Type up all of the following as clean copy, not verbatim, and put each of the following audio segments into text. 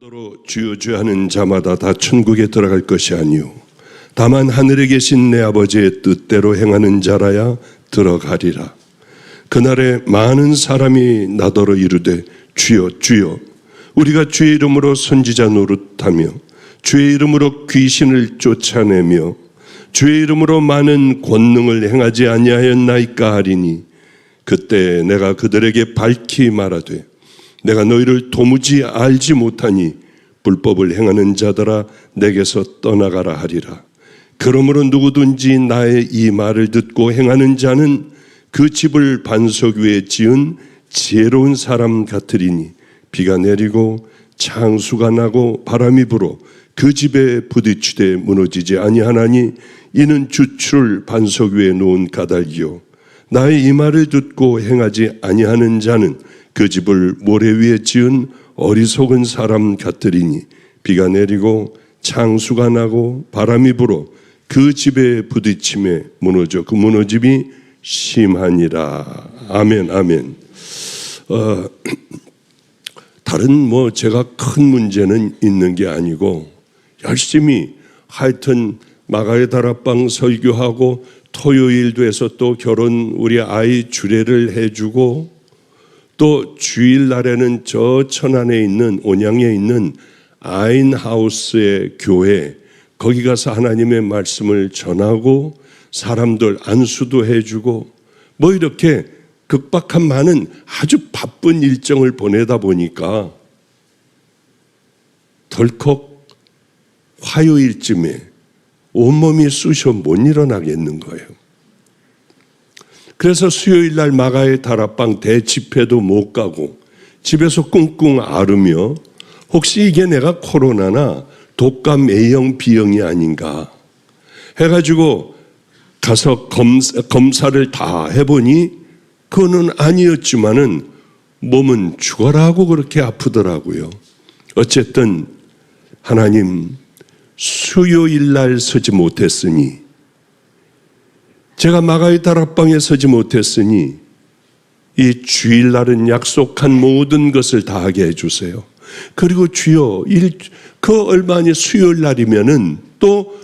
너로 주여 주여 하는 자마다 다 천국에 들어갈 것이 아니요 다만 하늘에 계신 내 아버지의 뜻대로 행하는 자라야 들어가리라. 그날에 많은 사람이 나더러 이르되 주여 주여 우리가 주의 이름으로 선지자 노릇하며 주의 이름으로 귀신을 쫓아내며 주의 이름으로 많은 권능을 행하지 아니하였나이까 하리니 그때 내가 그들에게 밝히 말하되 내가 너희를 도무지 알지 못하니 불법을 행하는 자들아 내게서 떠나가라 하리라. 그러므로 누구든지 나의 이 말을 듣고 행하는 자는 그 집을 반석 위에 지은 지혜로운 사람 같으리니 비가 내리고 창수가 나고 바람이 불어 그 집에 부딪히되 무너지지 아니하나니 이는 주추를 반석 위에 놓은 까닭이요 나의 이 말을 듣고 행하지 아니하는 자는 그 집을 모래 위에 지은 어리석은 사람 같으리니 비가 내리고 창수가 나고 바람이 불어 그 집에 부딪힘에 무너져 그 무너짐이 심하니라. 아멘 아멘. 다른 제가 큰 문제는 있는 게 아니고 열심히 하여튼 마가의 다락방 설교하고 토요일도 해서 또 결혼 우리 아이 주례를 해주고 또 주일날에는 저 천안에 있는 온양에 있는 아인하우스의 교회 거기 가서 하나님의 말씀을 전하고 사람들 안수도 해주고 이렇게 극박한 많은 아주 바쁜 일정을 보내다 보니까 덜컥 화요일쯤에 온몸이 쑤셔 못 일어나겠는 거예요. 그래서 수요일날 마가의 다락방 대집회도 못 가고 집에서 꿍꿍 앓으며 혹시 이게 내가 코로나나 독감 A형 B형이 아닌가 해가지고 가서 검사를 다 해보니 그거는 아니었지만은 몸은 죽어라 하고 그렇게 아프더라고요. 어쨌든 하나님 수요일날 서지 못했으니 제가 마가의 다락방에 서지 못했으니 이 주일날은 약속한 모든 것을 다 하게 해주세요. 그리고 주여 그 얼마 안에 수요일날이면은 또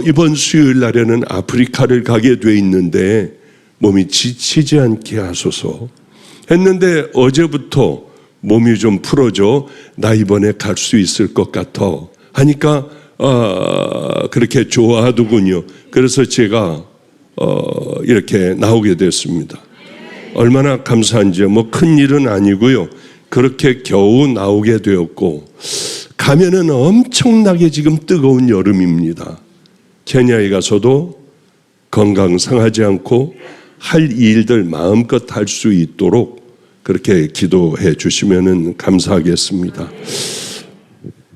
이번 수요일날에는 아프리카를 가게 돼 있는데 몸이 지치지 않게 하소서 했는데 어제부터 몸이 좀 풀어져 나 이번에 갈 수 있을 것 같아 하니까 그렇게 좋아하더군요. 그래서 제가 이렇게 나오게 됐습니다. 얼마나 감사한지요. 큰 일은 아니고요. 그렇게 겨우 나오게 되었고 가면은 엄청나게 지금 뜨거운 여름입니다. 케냐에 가서도 건강 상하지 않고 할 일들 마음껏 할 수 있도록 그렇게 기도해 주시면 감사하겠습니다.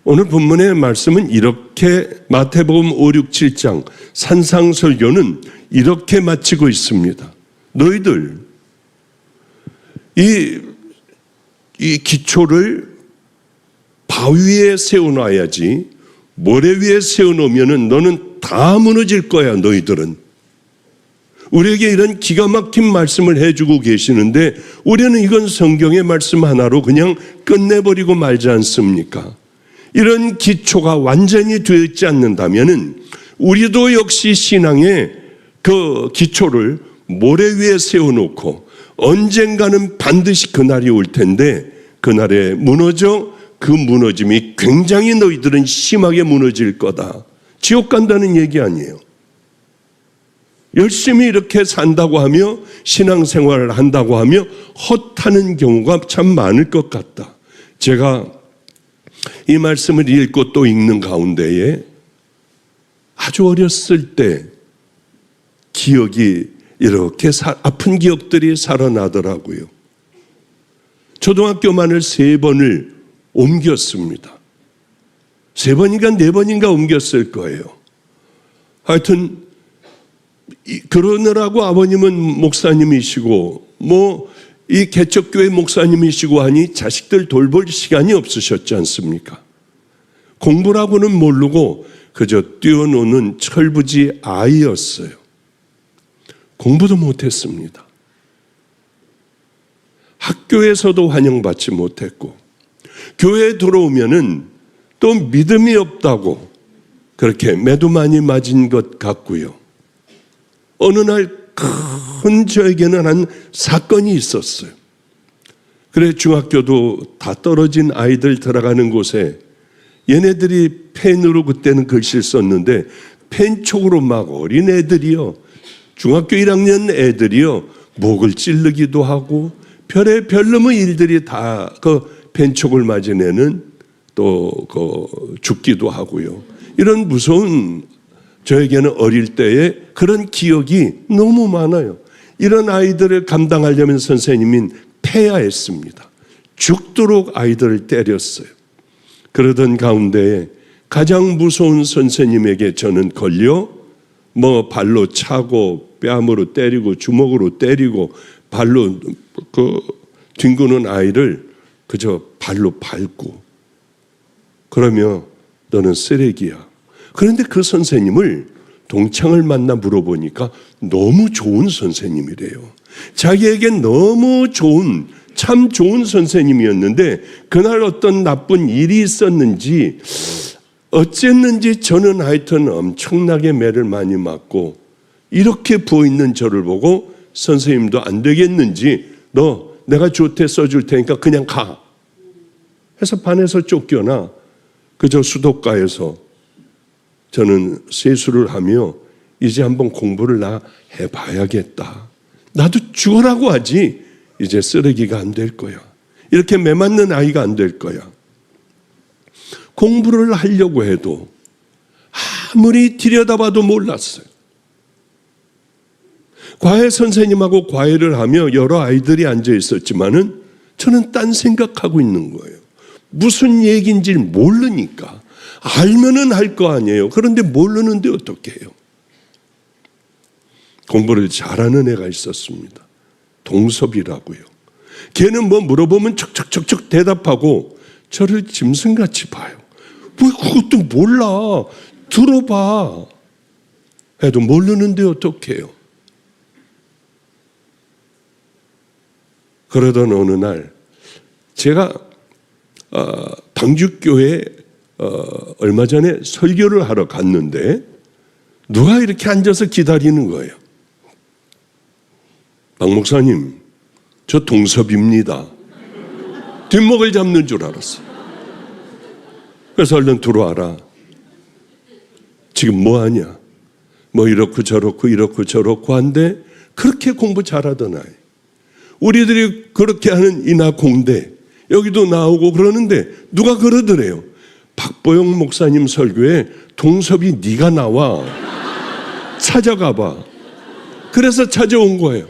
오늘 본문의 말씀은 이렇게 마태복음 5, 6, 7장 산상설교는 이렇게 마치고 있습니다. 너희들 이 기초를 바위에 세워놔야지 모래 위에 세워놓으면 너는 다 무너질 거야. 너희들은 우리에게 이런 기가 막힌 말씀을 해주고 계시는데 우리는 이건 성경의 말씀 하나로 그냥 끝내버리고 말지 않습니까? 이런 기초가 완전히 되었지 않는다면 우리도 역시 신앙의 그 기초를 모래 위에 세워놓고 언젠가는 반드시 그날이 올 텐데 그날에 무너져 그 무너짐이 굉장히 너희들은 심하게 무너질 거다. 지옥 간다는 얘기 아니에요. 열심히 이렇게 산다고 하며 신앙생활을 한다고 하며 헛하는 경우가 참 많을 것 같다. 제가 이 말씀을 읽고 또 읽는 가운데에 아주 어렸을 때 기억이 이렇게 아픈 기억들이 살아나더라고요. 초등학교만을 3번을 옮겼습니다. 3번인가 4번인가 옮겼을 거예요. 하여튼 그러느라고 아버님은 목사님이시고 이 개척교회 목사님이시고 하니 자식들 돌볼 시간이 없으셨지 않습니까? 공부라고는 모르고 그저 뛰어노는 철부지 아이였어요. 공부도 못했습니다. 학교에서도 환영받지 못했고 교회에 들어오면은 또 믿음이 없다고 그렇게 매도 많이 맞은 것 같고요. 어느 날 큰 저에게는 한 사건이 있었어요. 그래 중학교도 다 떨어진 아이들 들어가는 곳에 얘네들이 펜으로 그때는 글씨를 썼는데 펜촉으로 막 어린 애들이요. 중학교 1학년 애들이요. 목을 찌르기도 하고 별놈의 일들이 다 그 펜촉을 맞은 애는 또 죽기도 하고요. 이런 무서운 저에게는 어릴 때의 그런 기억이 너무 많아요. 이런 아이들을 감당하려면 선생님인 패야 했습니다. 죽도록 아이들을 때렸어요. 그러던 가운데에 가장 무서운 선생님에게 저는 걸려 발로 차고 뺨으로 때리고 주먹으로 때리고 발로 뒹구는 아이를 그저 발로 밟고 그러며 너는 쓰레기야. 그런데 그 선생님을 동창을 만나 물어보니까 너무 좋은 선생님이래요. 자기에겐 너무 좋은 참 좋은 선생님이었는데 그날 어떤 나쁜 일이 있었는지 어쨌는지 저는 하여튼 엄청나게 매를 많이 맞고 이렇게 부어있는 저를 보고 선생님도 안 되겠는지 너 내가 조퇴 써줄 테니까 그냥 가 해서 반에서 쫓겨나 그저 수도가에서 저는 세수를 하며 이제 한번 공부를 나 해봐야겠다. 나도 죽으라고 하지 이제 쓰레기가 안 될 거야. 이렇게 매 맞는 아이가 안 될 거야. 공부를 하려고 해도 아무리 들여다봐도 몰랐어요. 과외 선생님하고 과외를 하며 여러 아이들이 앉아 있었지만은 저는 딴 생각하고 있는 거예요. 무슨 얘기인지 모르니까. 알면은 할 거 아니에요. 그런데 모르는데 어떻게 해요? 공부를 잘하는 애가 있었습니다. 동섭이라고요. 걔는 물어보면 척척척척 대답하고 저를 짐승같이 봐요. 왜 그것도 몰라. 들어봐. 해도 모르는데 어떻게 해요? 그러던 어느 날 제가 방주교회 얼마 전에 설교를 하러 갔는데 누가 이렇게 앉아서 기다리는 거예요. 박 목사님, 저 동섭입니다. 뒷목을 잡는 줄 알았어요. 그래서 얼른 들어와라. 지금 뭐 하냐? 이렇고 저렇고 한데 그렇게 공부 잘하던 아이. 우리들이 그렇게 하는 이나 공대 여기도 나오고 그러는데 누가 그러더래요. 박보영 목사님 설교에 동섭이 네가 나와 찾아가 봐. 그래서 찾아온 거예요.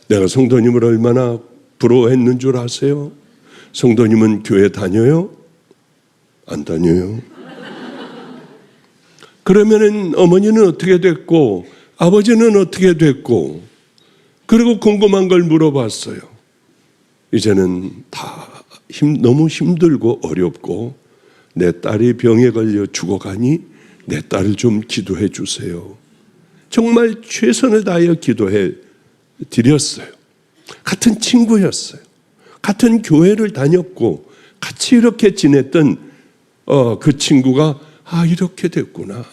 내가 성도님을 얼마나 부러워했는 줄 아세요? 성도님은 교회 다녀요? 안 다녀요? 그러면은 어머니는 어떻게 됐고 아버지는 어떻게 됐고 그리고 궁금한 걸 물어봤어요. 이제는 다 너무 힘들고 어렵고 내 딸이 병에 걸려 죽어가니 내 딸을 좀 기도해 주세요. 정말 최선을 다하여 기도해 드렸어요. 같은 친구였어요. 같은 교회를 다녔고 같이 이렇게 지냈던 그 친구가 이렇게 됐구나.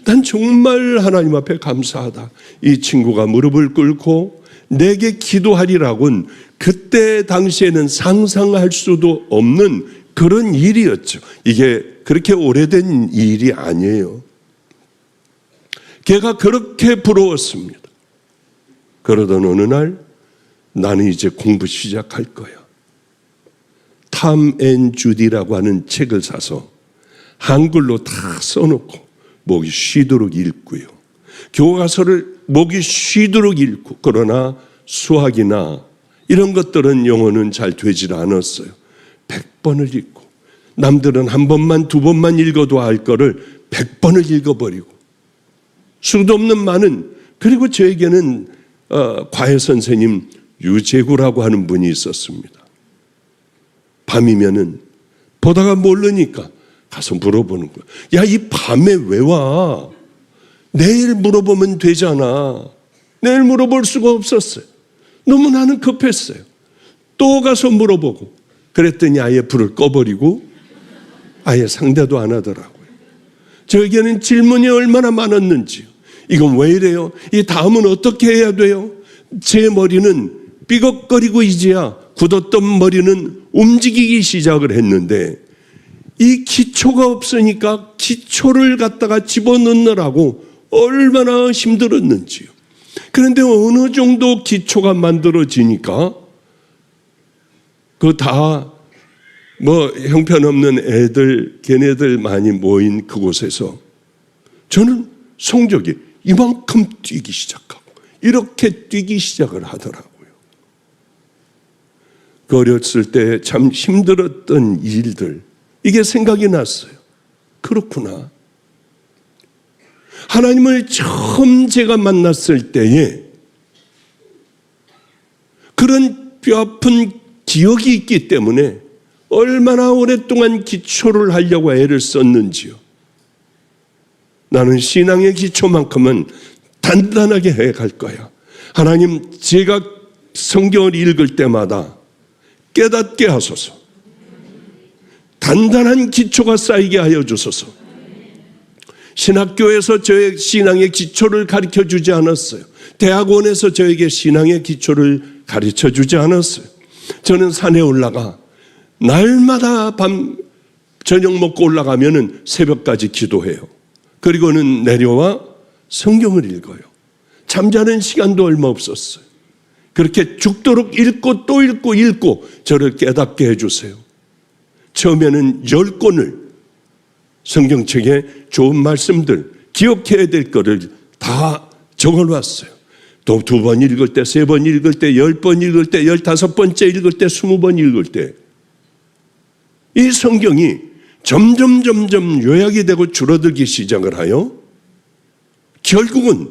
난 정말 하나님 앞에 감사하다. 이 친구가 무릎을 꿇고 내게 기도하리라고는 그때 당시에는 상상할 수도 없는 그런 일이었죠. 이게 그렇게 오래된 일이 아니에요. 걔가 그렇게 부러웠습니다. 그러던 어느 날 나는 이제 공부 시작할 거야. 탐 앤 주디라고 하는 책을 사서 한글로 다 써놓고 목이 쉬도록 읽고요. 교과서를 목이 쉬도록 읽고 그러나 수학이나 이런 것들은 영어는 잘 되질 않았어요. 100번을 읽고 남들은 한 번만 두 번만 읽어도 알 거를 100번을 읽어버리고 수도 없는 많은 그리고 저에게는 과외 선생님 유재구라고 하는 분이 있었습니다. 밤이면은 보다가 모르니까 가서 물어보는 거야. 야, 이 밤에 왜 와? 내일 물어보면 되잖아. 내일 물어볼 수가 없었어요. 너무 나는 급했어요. 또 가서 물어보고 그랬더니 아예 불을 꺼버리고 아예 상대도 안 하더라고요. 저에게는 질문이 얼마나 많았는지요. 이건 왜 이래요? 이 다음은 어떻게 해야 돼요? 제 머리는 삐걱거리고 이제야 굳었던 머리는 움직이기 시작을 했는데 이 기초가 없으니까 기초를 갖다가 집어넣느라고 얼마나 힘들었는지요. 그런데 어느 정도 기초가 만들어지니까 그 다 형편없는 애들, 걔네들 많이 모인 그곳에서 저는 성적이 이만큼 뛰기 시작하고 이렇게 뛰기 시작을 하더라고요. 그 어렸을 때 참 힘들었던 일들, 이게 생각이 났어요. 그렇구나. 하나님을 처음 제가 만났을 때에 그런 뼈아픈 기억이 있기 때문에 얼마나 오랫동안 기초를 하려고 애를 썼는지요. 나는 신앙의 기초만큼은 단단하게 해갈 거야. 하나님, 제가 성경을 읽을 때마다 깨닫게 하소서. 단단한 기초가 쌓이게 하여 주소서. 신학교에서 저의 신앙의 기초를 가르쳐 주지 않았어요. 대학원에서 저에게 신앙의 기초를 가르쳐 주지 않았어요. 저는 산에 올라가 날마다 밤 저녁 먹고 올라가면은 새벽까지 기도해요. 그리고는 내려와 성경을 읽어요. 잠자는 시간도 얼마 없었어요. 그렇게 죽도록 읽고 또 읽고 저를 깨닫게 해주세요. 처음에는 10권을 성경책에 좋은 말씀들, 기억해야 될 거를 다 적어놨어요. 또 2번 읽을 때, 3번 읽을 때, 10번 읽을 때, 15번째 읽을 때, 20번 읽을 때 이 성경이 점점 요약이 되고 줄어들기 시작을 하여 결국은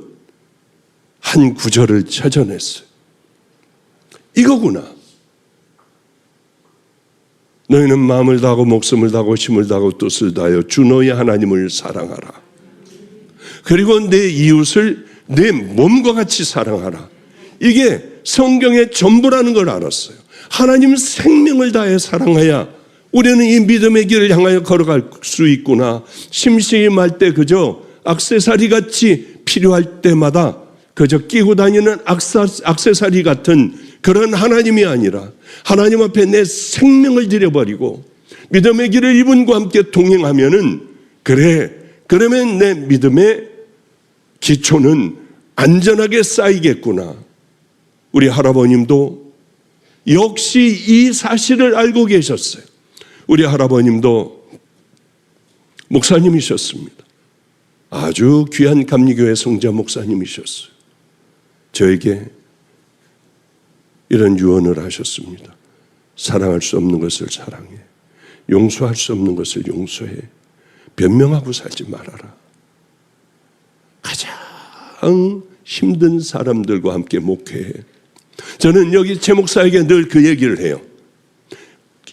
한 구절을 찾아냈어요. 이거구나. 너희는 마음을 다하고 목숨을 다하고 힘을 다하고 뜻을 다하여 주 너희 하나님을 사랑하라. 그리고 내 이웃을 내 몸과 같이 사랑하라. 이게 성경의 전부라는 걸 알았어요. 하나님 생명을 다해 사랑해야 우리는 이 믿음의 길을 향하여 걸어갈 수 있구나. 심심할 때 그저 액세서리 같이 필요할 때마다 그저 끼고 다니는 액세서리 같은 그런 하나님이 아니라 하나님 앞에 내 생명을 들여버리고 믿음의 길을 이분과 함께 동행하면은 그러면 내 믿음의 기초는 안전하게 쌓이겠구나. 우리 할아버님도 역시 이 사실을 알고 계셨어요. 우리 할아버님도 목사님이셨습니다. 아주 귀한 감리교회 성자 목사님이셨어요. 저에게 이런 유언을 하셨습니다. 사랑할 수 없는 것을 사랑해. 용서할 수 없는 것을 용서해. 변명하고 살지 말아라. 가장 힘든 사람들과 함께 목회해. 저는 여기 제 목사에게 늘 그 얘기를 해요.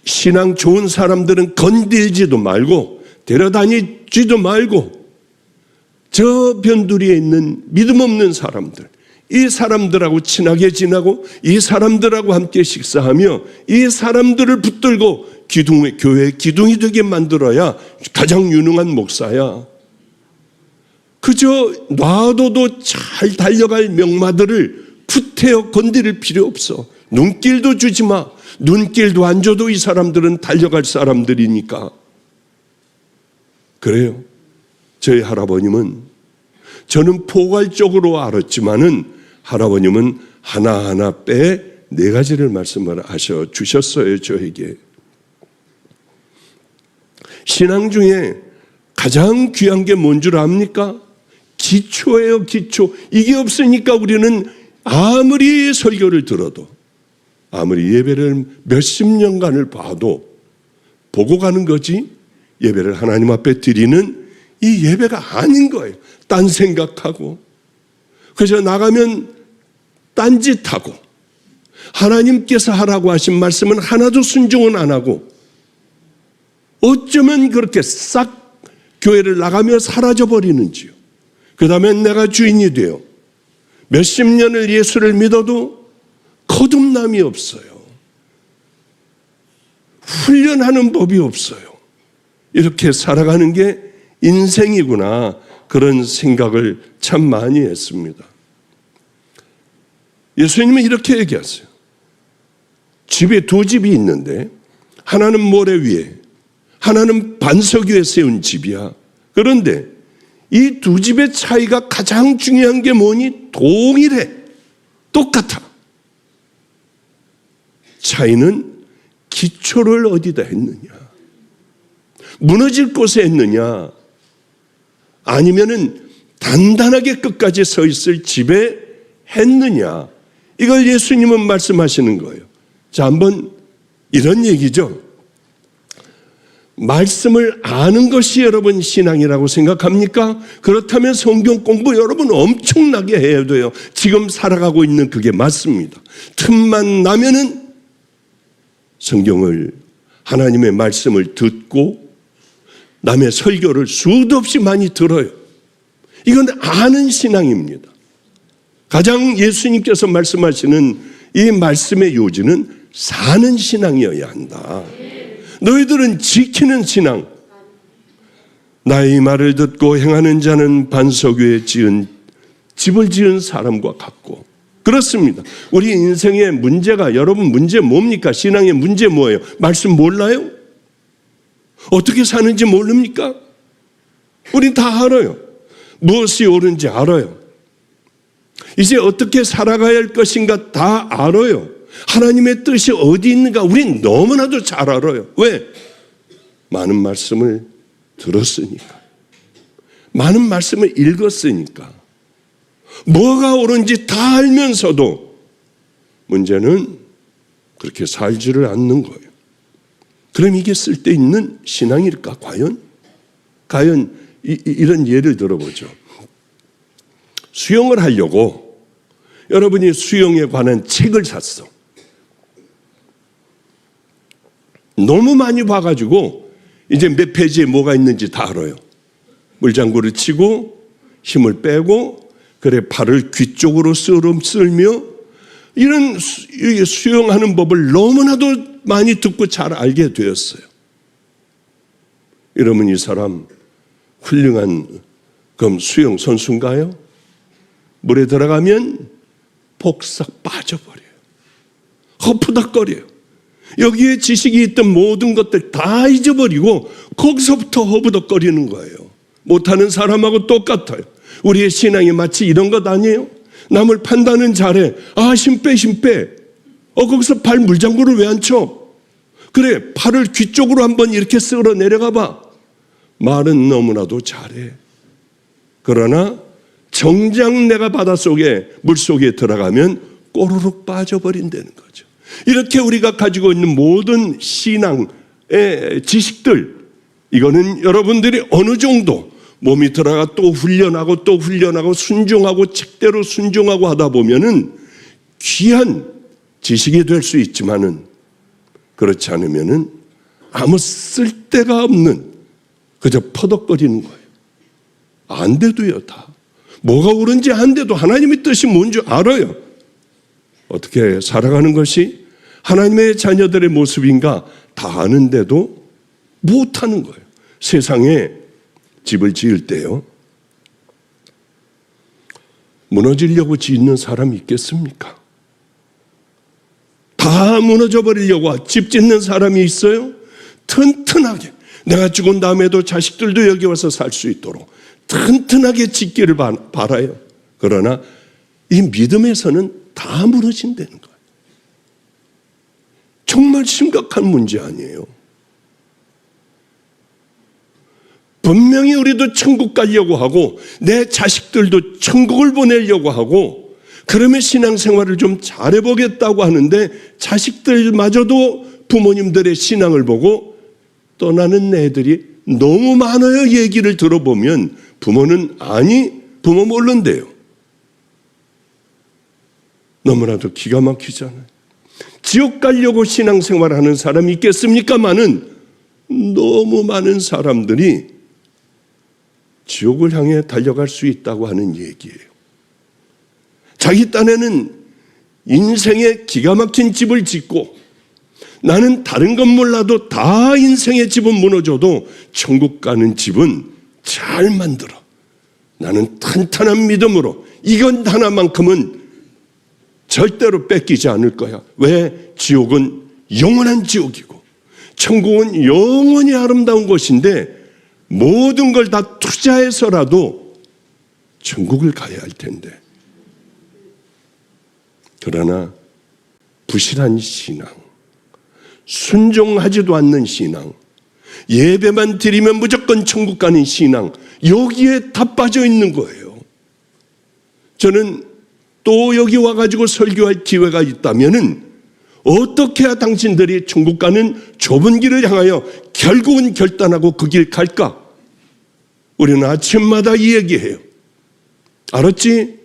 신앙 좋은 사람들은 건들지도 말고 데려다니지도 말고 저 변두리에 있는 믿음 없는 사람들, 이 사람들하고 친하게 지내고 이 사람들하고 함께 식사하며 이 사람들을 붙들고 교회 기둥이 되게 만들어야 가장 유능한 목사야. 그저 놔둬도 잘 달려갈 명마들을 푸태어 건드릴 필요 없어. 눈길도 주지 마. 눈길도 안 줘도 이 사람들은 달려갈 사람들이니까. 그래요. 저희 할아버님은, 저는 포괄적으로 알았지만은 할아버님은 하나하나 빼 4가지를 말씀을 하셔 주셨어요. 저에게. 신앙 중에 가장 귀한 게 뭔 줄 압니까? 기초예요. 기초. 이게 없으니까 우리는 아무리 설교를 들어도, 아무리 예배를 몇십 년간을 봐도 보고 가는 거지 예배를 하나님 앞에 드리는 이 예배가 아닌 거예요. 딴 생각하고 그저 나가면 딴짓하고 하나님께서 하라고 하신 말씀은 하나도 순종은 안 하고 어쩌면 그렇게 싹 교회를 나가며 사라져버리는지요. 그 다음에 내가 주인이 되어 몇십 년을 예수를 믿어도 거듭남이 없어요. 훈련하는 법이 없어요. 이렇게 살아가는 게 인생이구나, 그런 생각을 참 많이 했습니다. 예수님은 이렇게 얘기하세요. 집에 두 집이 있는데 하나는 모래 위에, 하나는 반석 위에 세운 집이야. 그런데 이 두 집의 차이가 가장 중요한 게 뭐니? 동일해. 똑같아. 차이는 기초를 어디다 했느냐, 무너질 곳에 했느냐, 아니면은 단단하게 끝까지 서 있을 집에 했느냐, 이걸 예수님은 말씀하시는 거예요. 자, 한번 이런 얘기죠. 말씀을 아는 것이 여러분 신앙이라고 생각합니까? 그렇다면 성경 공부 여러분 엄청나게 해야 돼요. 지금 살아가고 있는 그게 맞습니다. 틈만 나면은 성경을, 하나님의 말씀을 듣고 남의 설교를 수도 없이 많이 들어요. 이건 아는 신앙입니다. 가장 예수님께서 말씀하시는 이 말씀의 요지는 사는 신앙이어야 한다. 너희들은 지키는 신앙, 나의 말을 듣고 행하는 자는 반석 위에 집을 지은 사람과 같고. 그렇습니다. 우리 인생의 문제가, 여러분 문제 뭡니까? 신앙의 문제 뭐예요? 말씀 몰라요? 어떻게 사는지 모릅니까? 우린 다 알아요. 무엇이 옳은지 알아요. 이제 어떻게 살아가야 할 것인가 다 알아요. 하나님의 뜻이 어디 있는가 우린 너무나도 잘 알아요. 왜? 많은 말씀을 들었으니까, 많은 말씀을 읽었으니까. 뭐가 옳은지 다 알면서도 문제는 그렇게 살지를 않는 거예요. 그럼 이게 쓸데있는 신앙일까? 과연 이런 예를 들어보죠. 수영을 하려고 여러분이 수영에 관한 책을 샀어. 너무 많이 봐가지고 이제 몇 페이지에 뭐가 있는지 다 알아요. 물장구를 치고 힘을 빼고, 그래 팔을 귀 쪽으로 쓸며, 이런 수영하는 법을 너무나도 많이 듣고 잘 알게 되었어요. 이러면 이 사람 훌륭한 그럼 수영 선수인가요? 물에 들어가면 폭삭 빠져버려요. 허푸덕거려요. 여기에 지식이 있던 모든 것들 다 잊어버리고 거기서부터 허부덕거리는 거예요. 못하는 사람하고 똑같아요. 우리의 신앙이 마치 이런 것 아니에요? 남을 판단은 잘해. 힘 빼. 거기서 발 물장구를 왜 안 쳐? 그래, 팔을 귀 쪽으로 한번 이렇게 쓸어 내려가 봐. 말은 너무나도 잘해. 그러나 정작 내가 바닷속에, 물속에 들어가면 꼬르륵 빠져버린다는 거죠. 이렇게 우리가 가지고 있는 모든 신앙의 지식들, 이거는 여러분들이 어느 정도 몸이 들어가 또 훈련하고 순종하고 책대로 순종하고 하다 보면은 귀한 지식이 될 수 있지만은, 그렇지 않으면은 아무 쓸데가 없는 그저 퍼덕거리는 거예요. 안 돼도요, 다. 뭐가 옳은지 안 돼도 하나님의 뜻이 뭔지 알아요. 어떻게 살아가는 것이 하나님의 자녀들의 모습인가 다 아는데도 못하는 거예요. 세상에 집을 지을 때요, 무너지려고 짓는 사람이 있겠습니까? 다 무너져 버리려고 집 짓는 사람이 있어요? 튼튼하게, 내가 죽은 다음에도 자식들도 여기 와서 살 수 있도록 튼튼하게 짓기를 바라요. 그러나 이 믿음에서는 다 무너진다는 거예요. 정말 심각한 문제 아니에요. 분명히 우리도 천국 가려고 하고 내 자식들도 천국을 보내려고 하고, 그러면 신앙생활을 좀 잘해보겠다고 하는데 자식들마저도 부모님들의 신앙을 보고 떠나는 애들이 너무 많아요. 얘기를 들어보면 부모는 부모 모른대요. 너무나도 기가 막히잖아요. 지옥 가려고 신앙생활을 하는 사람이 있겠습니까마는 너무 많은 사람들이 지옥을 향해 달려갈 수 있다고 하는 얘기예요. 자기 딴에는 인생의 기가 막힌 집을 짓고 나는 다른 건 몰라도 다 인생의 집은 무너져도 천국 가는 집은 잘 만들어. 나는 탄탄한 믿음으로 이건 하나만큼은 절대로 뺏기지 않을 거야. 왜? 지옥은 영원한 지옥이고 천국은 영원히 아름다운 곳인데 모든 걸 다 투자해서라도 천국을 가야 할 텐데. 그러나 부실한 신앙, 순종하지도 않는 신앙, 예배만 드리면 무조건 천국 가는 신앙, 여기에 다 빠져 있는 거예요. 저는 또 여기 와가지고 설교할 기회가 있다면은 어떻게 해야 당신들이 천국 가는 좁은 길을 향하여 결국은 결단하고 그 길 갈까? 우리는 아침마다 이 얘기해요. 알았지?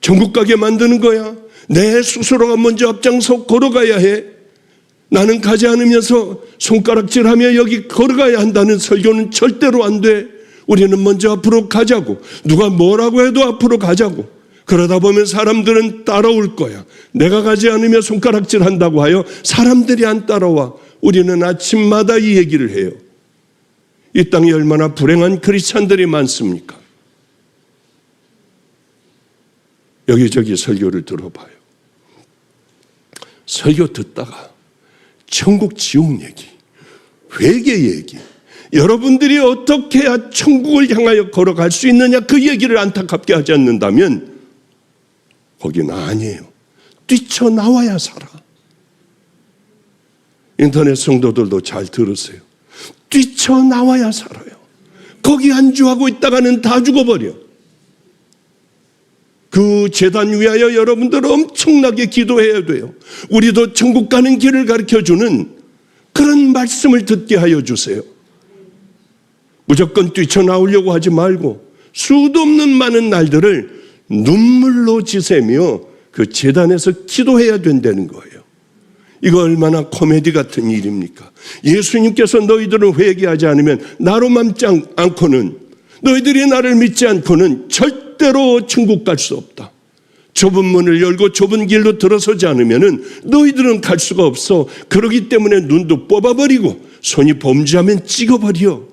천국 가게 만드는 거야. 내 스스로가 먼저 앞장서 걸어가야 해. 나는 가지 않으면서 손가락질하며 여기 걸어가야 한다는 설교는 절대로 안 돼. 우리는 먼저 앞으로 가자고. 누가 뭐라고 해도 앞으로 가자고. 그러다 보면 사람들은 따라올 거야. 내가 가지 않으며 손가락질한다고 하여 사람들이 안 따라와. 우리는 아침마다 이 얘기를 해요. 이 땅에 얼마나 불행한 크리스찬들이 많습니까? 여기저기 설교를 들어봐요. 설교 듣다가 천국 지옥 얘기, 회개 얘기, 여러분들이 어떻게 해야 천국을 향하여 걸어갈 수 있느냐 그 얘기를 안타깝게 하지 않는다면 거기는 아니에요. 뛰쳐나와야 살아. 인터넷 성도들도 잘 들으세요. 뛰쳐나와야 살아요. 거기 안주하고 있다가는 다 죽어버려. 그 제단 위하여 여러분들 엄청나게 기도해야 돼요. 우리도 천국 가는 길을 가르쳐주는 그런 말씀을 듣게 하여 주세요. 무조건 뛰쳐나오려고 하지 말고 수도 없는 많은 날들을 눈물로 지새며 그 제단에서 기도해야 된다는 거예요. 이거 얼마나 코미디 같은 일입니까? 예수님께서 너희들은 회개하지 않으면 나로 맘지 않고는, 너희들이 나를 믿지 않고는 절대로 천국 갈 수 없다. 좁은 문을 열고 좁은 길로 들어서지 않으면 너희들은 갈 수가 없어. 그러기 때문에 눈도 뽑아버리고 손이 범죄하면 찍어버려.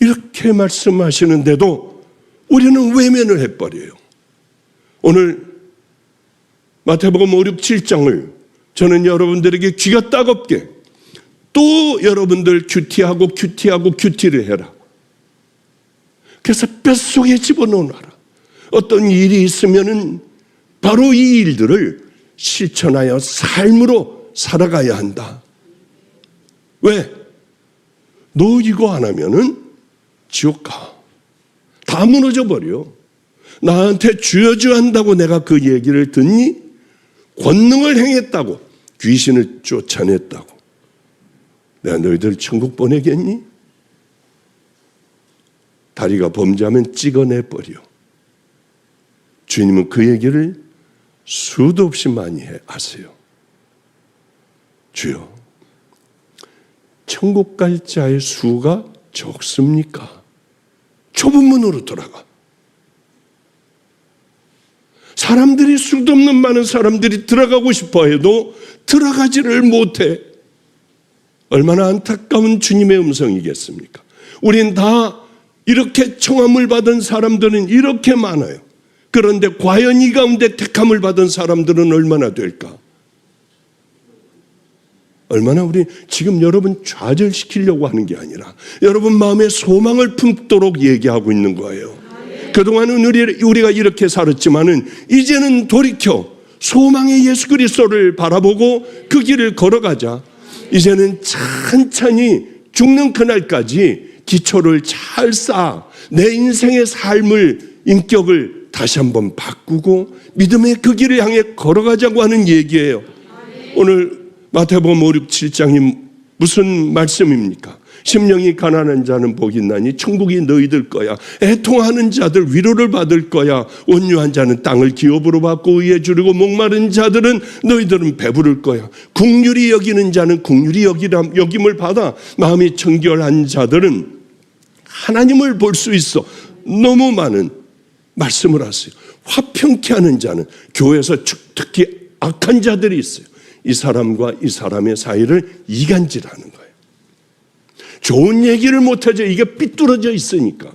이렇게 말씀하시는데도 우리는 외면을 해버려요. 오늘 마태복음 5, 6, 7장을 저는 여러분들에게 귀가 따갑게 또 여러분들 큐티를 해라. 그래서 뼛속에 집어넣어놔라. 어떤 일이 있으면은 바로 이 일들을 실천하여 삶으로 살아가야 한다. 왜? 너 이거 안 하면은 지옥 가. 다 무너져 버려. 나한테 주여주여 한다고 내가 그 얘기를 듣니? 권능을 행했다고, 귀신을 쫓아냈다고 내가 너희들 천국 보내겠니? 다리가 범죄하면 찍어내버려. 주님은 그 얘기를 수도 없이 많이 하세요. 주여, 천국 갈 자의 수가 적습니까? 좁은 문으로 들어가. 사람들이 수도 없는 많은 사람들이 들어가고 싶어 해도 들어가지를 못해. 얼마나 안타까운 주님의 음성이겠습니까? 우린 다 이렇게 청함을 받은 사람들은 이렇게 많아요. 그런데 과연 이 가운데 택함을 받은 사람들은 얼마나 될까? 얼마나 우리 지금 여러분 좌절시키려고 하는 게 아니라 여러분 마음에 소망을 품도록 얘기하고 있는 거예요. 그동안은 우리가 이렇게 살았지만은 이제는 돌이켜 소망의 예수 그리스도를 바라보고 그 길을 걸어가자. 이제는 천천히 죽는 그날까지 기초를 잘 쌓아 내 인생의 삶을, 인격을 다시 한번 바꾸고 믿음의 그 길을 향해 걸어가자고 하는 얘기예요. 오늘 마태복음 5, 6, 7장이 무슨 말씀입니까? 심령이 가난한 자는 복이 있나니 천국이 너희들 거야. 애통하는 자들 위로를 받을 거야. 온유한 자는 땅을 기업으로 받고 의에 주르고 목마른 자들은 너희들은 배부를 거야. 긍휼히 여기는 자는 긍휼히 여김을 받아 마음이 청결한 자들은 하나님을 볼 수 있어. 너무 많은 말씀을 하세요. 화평케 하는 자는, 교회에서 특히 악한 자들이 있어요. 이 사람과 이 사람의 사이를 이간질하는 거예요. 좋은 얘기를 못하죠. 이게 삐뚤어져 있으니까.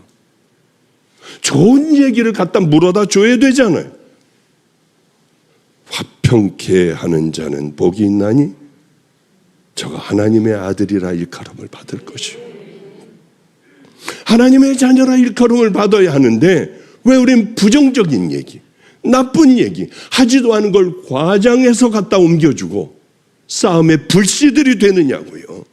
좋은 얘기를 갖다 물어다 줘야 되잖아요. 화평케 하는 자는 복이 있나니 저가 하나님의 아들이라 일컬음을 받을 것이요. 하나님의 자녀라 일컬음을 받아야 하는데 왜 우린 부정적인 얘기, 나쁜 얘기, 하지도 않은 걸 과장해서 갖다 옮겨주고 싸움의 불씨들이 되느냐고요.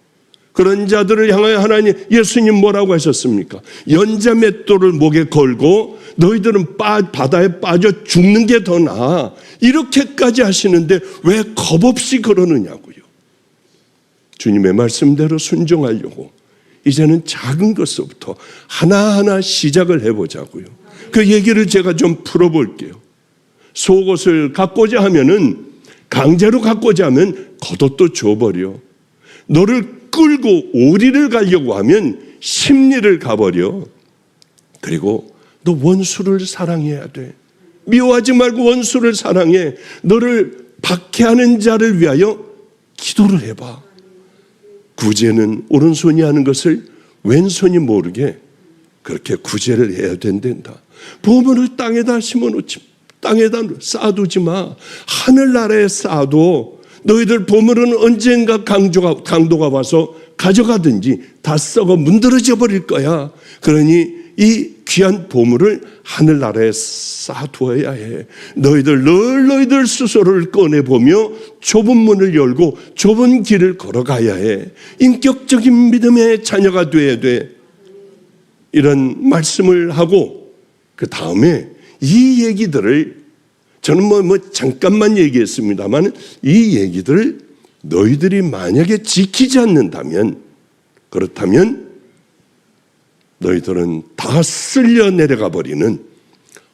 그런 자들을 향하여 하나님, 예수님 뭐라고 하셨습니까? 연자 맷돌을 목에 걸고 너희들은 바다에 빠져 죽는 게 더 나아. 이렇게까지 하시는데 왜 겁없이 그러느냐고요. 주님의 말씀대로 순종하려고 이제는 작은 것부터 하나하나 시작을 해보자고요. 그 얘기를 제가 좀 풀어볼게요. 속옷을 갖고자 하면은 강제로 갖고자 하면 겉옷도 줘버려. 너를 끌고 오리를 가려고 하면 심리를 가버려. 그리고 너 원수를 사랑해야 돼. 미워하지 말고 원수를 사랑해. 너를 박해하는 자를 위하여 기도를 해봐. 구제는 오른손이 하는 것을 왼손이 모르게 그렇게 구제를 해야 된단다. 보물을 땅에다 심어놓지, 땅에다 쌓아두지 마. 하늘나라에 쌓아도 너희들 보물은 언젠가 강도가 와서 가져가든지 다 썩어 문드러져 버릴 거야. 그러니 이 귀한 보물을 하늘나라에 쌓아두어야 해. 너희들 늘 너희들 스스로를 꺼내보며 좁은 문을 열고 좁은 길을 걸어가야 해. 인격적인 믿음의 자녀가 돼야 돼. 이런 말씀을 하고 그 다음에 이 얘기들을 저는 뭐 잠깐만 얘기했습니다만 이 얘기들을 너희들이 만약에 지키지 않는다면 그렇다면 너희들은 다 쓸려 내려가 버리는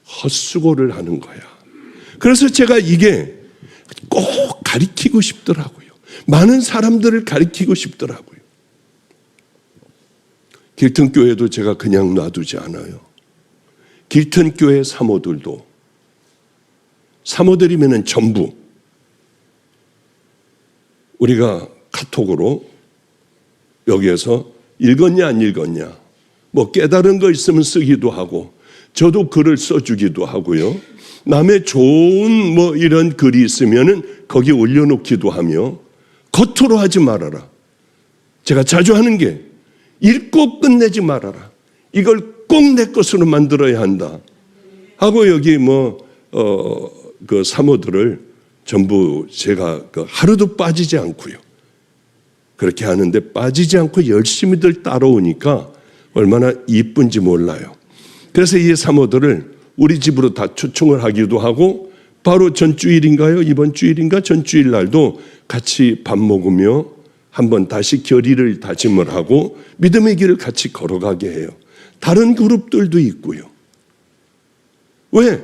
헛수고를 하는 거야. 그래서 제가 이게 꼭 가르치고 싶더라고요. 많은 사람들을 가르치고 싶더라고요. 길튼교회도 제가 그냥 놔두지 않아요. 길튼교회 사모들이면 전부 우리가 카톡으로 여기에서 읽었냐 안 읽었냐 뭐 깨달은 거 있으면 쓰기도 하고 저도 글을 써주기도 하고요. 남의 좋은 뭐 이런 글이 있으면은 거기 올려놓기도 하며 겉으로 하지 말아라. 제가 자주 하는 게 읽고 끝내지 말아라. 이걸 꼭 내 것으로 만들어야 한다. 하고 여기 그 사모들을 전부 제가 하루도 빠지지 않고요. 그렇게 하는데 빠지지 않고 열심히들 따라오니까 얼마나 이쁜지 몰라요. 그래서 이 사모들을 우리 집으로 다 초청을 하기도 하고 바로 전주일인가요? 이번 주일인가? 전주일 날도 같이 밥 먹으며 한번 다시 결의를 다짐을 하고 믿음의 길을 같이 걸어가게 해요. 다른 그룹들도 있고요. 왜?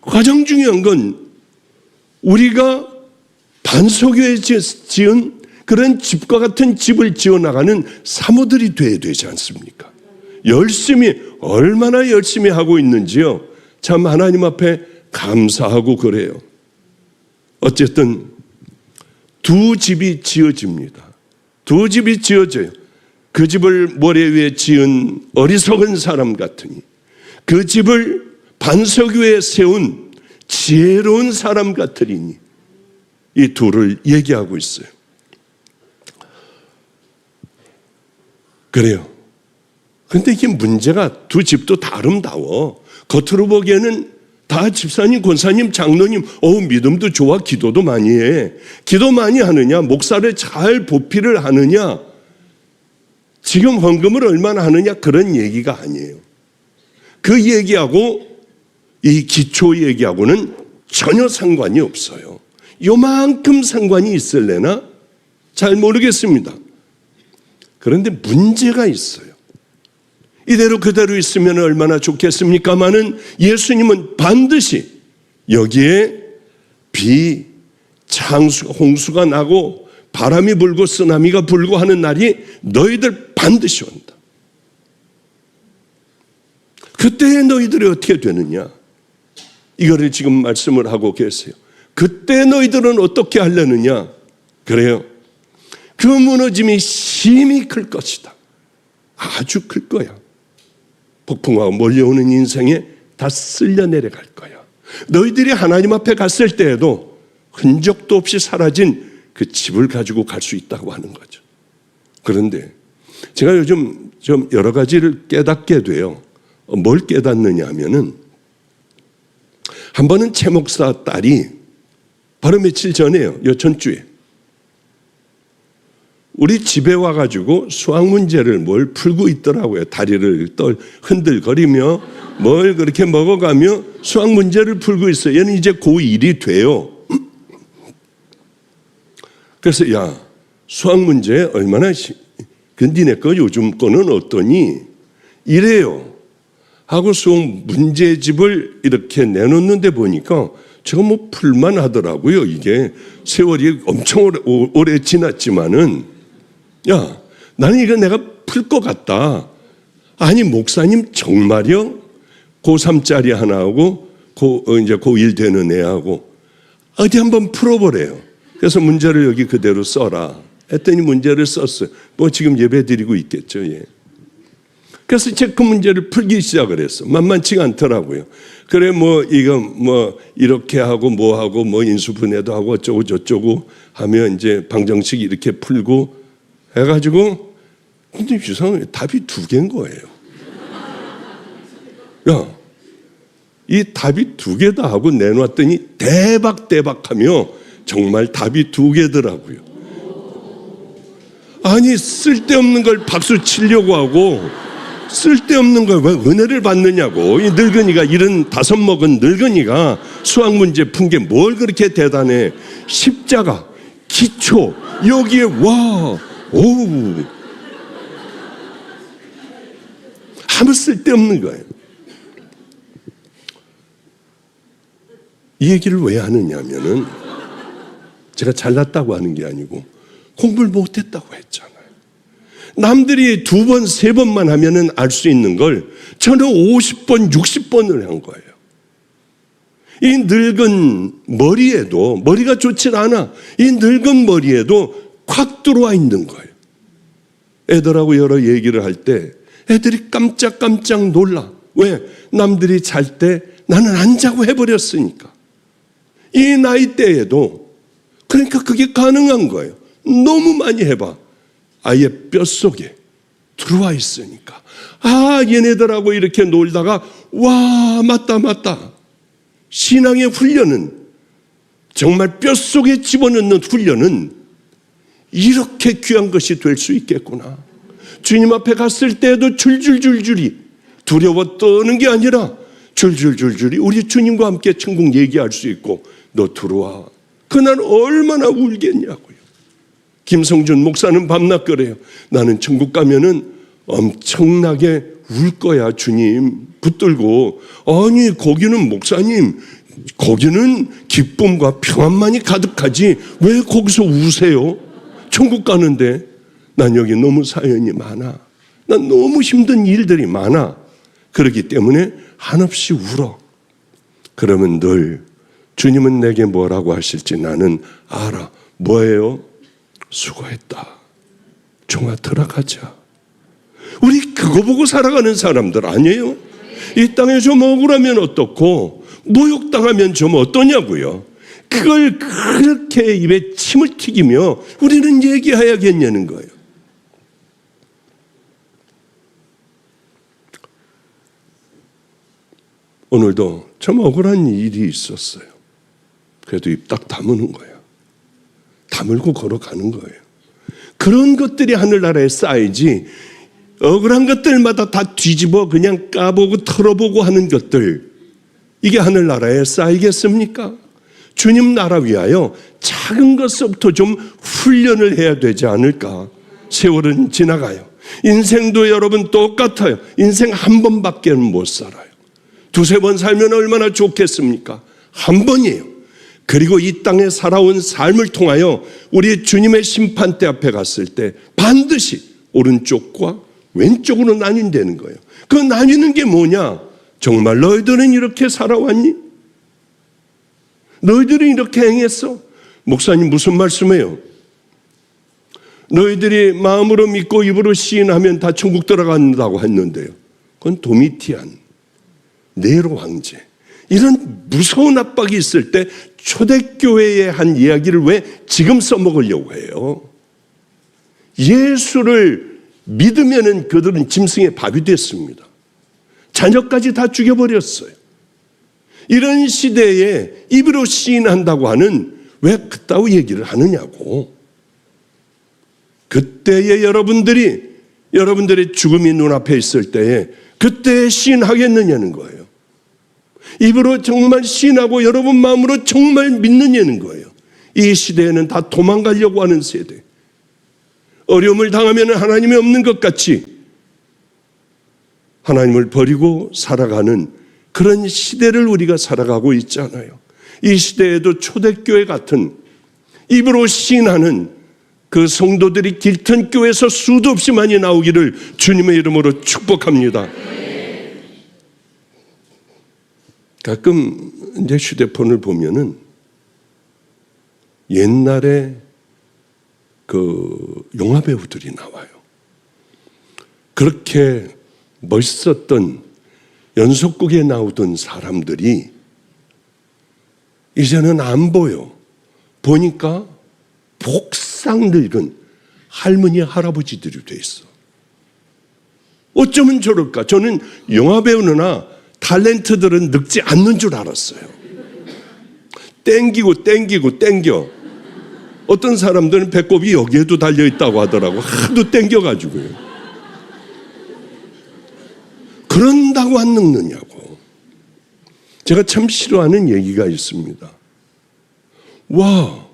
가장 중요한 건 우리가 반석에 지은 그런 집과 같은 집을 지어나가는 사모들이 돼야 되지 않습니까? 얼마나 열심히 하고 있는지요. 참 하나님 앞에 감사하고 그래요. 어쨌든 두 집이 지어집니다. 두 집이 지어져요. 그 집을 모래 위에 지은 어리석은 사람 같으니 그 집을 반석 위에 세운 지혜로운 사람 같으리니 이 둘을 얘기하고 있어요. 그래요. 근데 이게 문제가 두 집도 다 아름다워. 겉으로 보기에는 다 집사님, 권사님, 장로님, 믿음도 좋아, 기도도 많이 해. 기도 많이 하느냐, 목사를 잘 보필을 하느냐, 지금 헌금을 얼마나 하느냐, 그런 얘기가 아니에요. 그 얘기하고 이 기초 얘기하고는 전혀 상관이 없어요. 요만큼 상관이 있을래나? 잘 모르겠습니다. 그런데 문제가 있어요. 이대로 그대로 있으면 얼마나 좋겠습니까마는 예수님은 반드시 여기에 홍수가 나고 바람이 불고 쓰나미가 불고 하는 날이 너희들 반드시 온다. 그때에 너희들이 어떻게 되느냐? 이거를 지금 말씀을 하고 계세요. 그때 너희들은 어떻게 하려느냐? 그래요. 그 무너짐이 심히 클 것이다. 아주 클 거야. 폭풍하고 몰려오는 인생에 다 쓸려 내려갈 거야. 너희들이 하나님 앞에 갔을 때에도 흔적도 없이 사라진 그 집을 가지고 갈 수 있다고 하는 거죠. 그런데 제가 요즘 좀 여러 가지를 깨닫게 돼요. 뭘 깨닫느냐 하면은, 한 번은 최 목사 딸이 바로 며칠 전에요. 요천주에 우리 집에 와가지고 수학 문제를 뭘 풀고 있더라고요. 다리를 흔들거리며 뭘 그렇게 먹어가며 수학 문제를 풀고 있어요. 얘는 이제 고1이 돼요. 그래서 야, 수학 문제 얼마나 니네 거 요즘 거는 어떠니? 이래요. 하고 수학 문제집을 이렇게 내놓는데 보니까 제가 뭐 풀만 하더라고요. 이게 세월이 엄청 오래 지났지만은, 야, 나는 이거 내가 풀 것 같다. 아니, 목사님 정말요? 고3짜리 하나하고 이제 고1 되는 애하고 어디 한번 풀어보래요. 그래서 문제를 여기 그대로 써라 했더니 문제를 썼어요. 뭐 지금 예배 드리고 있겠죠. 예. 그래서 제가 그 문제를 풀기 시작을 했어. 만만치가 않더라고요. 그래, 이거 이렇게 하고 뭐 인수분해도 하고 어쩌고 저쩌고 하면 이제 방정식 이렇게 풀고 해가지고, 근데 이상하게 답이 2개인 거예요. 야, 이 답이 2개다 하고 내놓았더니 대박하며 정말 답이 2개더라고요. 아니, 쓸데없는 걸 박수 치려고 하고, 쓸데없는 걸 왜 은혜를 받느냐고. 이 늙은이가 75 먹은 늙은이가 수학 문제 푼 게 뭘 그렇게 대단해. 십자가, 기초, 여기에 오우, 아무 쓸데없는 거예요. 이 얘기를 왜 하느냐면은, 제가 잘났다고 하는 게 아니고 공부를 못했다고 했잖아요. 남들이 2번, 3번만 하면은 알 수 있는 걸 저는 50번, 60번을 한 거예요. 이 늙은 머리에도, 머리가 좋질 않아. 이 늙은 머리에도 콱 들어와 있는 거예요. 애들하고 여러 얘기를 할 때 애들이 깜짝깜짝 놀라. 왜? 남들이 잘 때 나는 안 자고 해버렸으니까. 이 나이대에도 그러니까 그게 가능한 거예요. 너무 많이 해봐. 아예 뼛속에 들어와 있으니까. 아, 얘네들하고 이렇게 놀다가 와, 맞다. 신앙의 훈련은, 정말 뼛속에 집어넣는 훈련은 이렇게 귀한 것이 될 수 있겠구나. 주님 앞에 갔을 때에도 줄줄줄줄이 두려워 떠는 게 아니라 줄줄줄줄이 우리 주님과 함께 천국 얘기할 수 있고, 너 들어와. 그날 얼마나 울겠냐고요. 김성준 목사는 밤낮 그래요. 나는 천국 가면은 엄청나게 울 거야, 주님. 붙들고. 아니, 거기는 목사님, 거기는 기쁨과 평안만이 가득하지 왜 거기서 우세요? 천국 가는데. 난 여기 너무 사연이 많아. 난 너무 힘든 일들이 많아. 그렇기 때문에 한없이 울어. 그러면 늘 주님은 내게 뭐라고 하실지 나는 알아. 뭐예요? 수고했다. 종아, 들어가자. 우리 그거 보고 살아가는 사람들 아니에요? 이 땅에 좀 억울하면 어떻고 모욕당하면 좀 어떠냐고요. 그걸 그렇게 입에 침을 튀기며 우리는 얘기해야겠냐는 거예요. 오늘도 참 억울한 일이 있었어요. 그래도 입 딱 다무는 거예요. 다물고 걸어가는 거예요. 그런 것들이 하늘나라에 쌓이지, 억울한 것들마다 다 뒤집어 그냥 까보고 털어보고 하는 것들, 이게 하늘나라에 쌓이겠습니까? 주님 나라 위하여 작은 것부터 좀 훈련을 해야 되지 않을까? 세월은 지나가요. 인생도 여러분 똑같아요. 인생 한 번밖에는 못 살아요. 2-3번 살면 얼마나 좋겠습니까? 한 번이에요. 그리고 이 땅에 살아온 삶을 통하여 우리 주님의 심판대 앞에 갔을 때 반드시 오른쪽과 왼쪽으로 나뉜다는 거예요. 그 나뉘는 게 뭐냐? 정말 너희들은 이렇게 살아왔니? 너희들이 이렇게 행했어? 목사님 무슨 말씀이에요? 너희들이 마음으로 믿고 입으로 시인하면 다 천국 들어간다고 했는데요. 그건 도미티안, 네로 황제, 이런 무서운 압박이 있을 때 초대교회에 한 이야기를 왜 지금 써먹으려고 해요? 예수를 믿으면은 그들은 짐승의 밥이 됐습니다. 자녀까지 다 죽여버렸어요. 이런 시대에 입으로 시인한다고 하는 왜 그따위 얘기를 하느냐고. 그때에 여러분들의 죽음이 눈앞에 있을 때에 그때 시인하겠느냐는 거예요. 입으로 정말 시인하고 여러분 마음으로 정말 믿느냐는 거예요. 이 시대에는 다 도망가려고 하는 세대. 어려움을 당하면 하나님이 없는 것 같이 하나님을 버리고 살아가는 그런 시대를 우리가 살아가고 있잖아요. 이 시대에도 초대교회 같은 입으로 시인하는 그 성도들이 길튼 교회에서 수도 없이 많이 나오기를 주님의 이름으로 축복합니다. 가끔 이제 휴대폰을 보면은 옛날에 그 영화 배우들이 나와요. 그렇게 멋있었던 연속극에 나오던 사람들이 이제는 안 보여. 보니까 복상 늙은 할머니, 할아버지들이 돼 있어. 어쩌면 저럴까? 저는 영화 배우나 탤런트들은 늙지 않는 줄 알았어요. 땡겨. 어떤 사람들은 배꼽이 여기에도 달려있다고 하더라고. 하도 땡겨가지고요. 그런다고 안 늙느냐고. 제가 참 싫어하는 얘기가 있습니다. 와,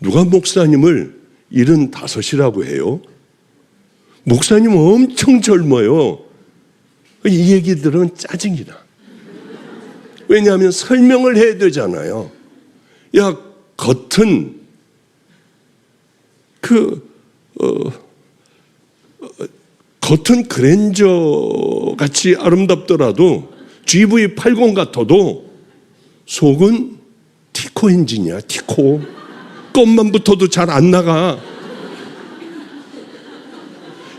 누가 목사님을 75이라고 해요? 목사님 엄청 젊어요. 이 얘기 들으면 짜증이 나. 왜냐하면 설명을 해야 되잖아요. 야, 겉은 겉은 그랜저 같이 아름답더라도 GV80 같아도 속은 티코 엔진이야. 티코. 껌만 붙어도 잘 안 나가.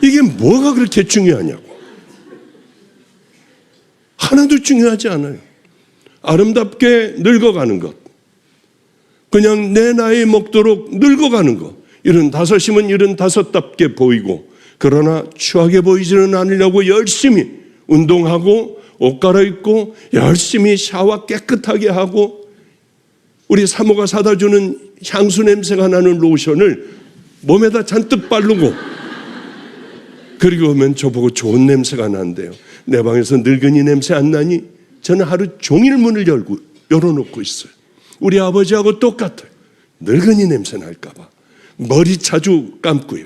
이게 뭐가 그렇게 중요하냐고. 하나도 중요하지 않아요. 아름답게 늙어가는 것, 그냥 내 나이 먹도록 늙어가는 것. 75이면 75답게 보이고, 그러나 추하게 보이지는 않으려고 열심히 운동하고 옷 갈아입고 열심히 샤워 깨끗하게 하고, 우리 사모가 사다 주는 향수 냄새가 나는 로션을 몸에다 잔뜩 바르고, 그리고 오면 저보고 좋은 냄새가 난대요. 내 방에서 늙은이 냄새 안 나니? 저는 하루 종일 문을 열어놓고 있어요. 우리 아버지하고 똑같아요. 늙은이 냄새 날까 봐 머리 자주 감고요.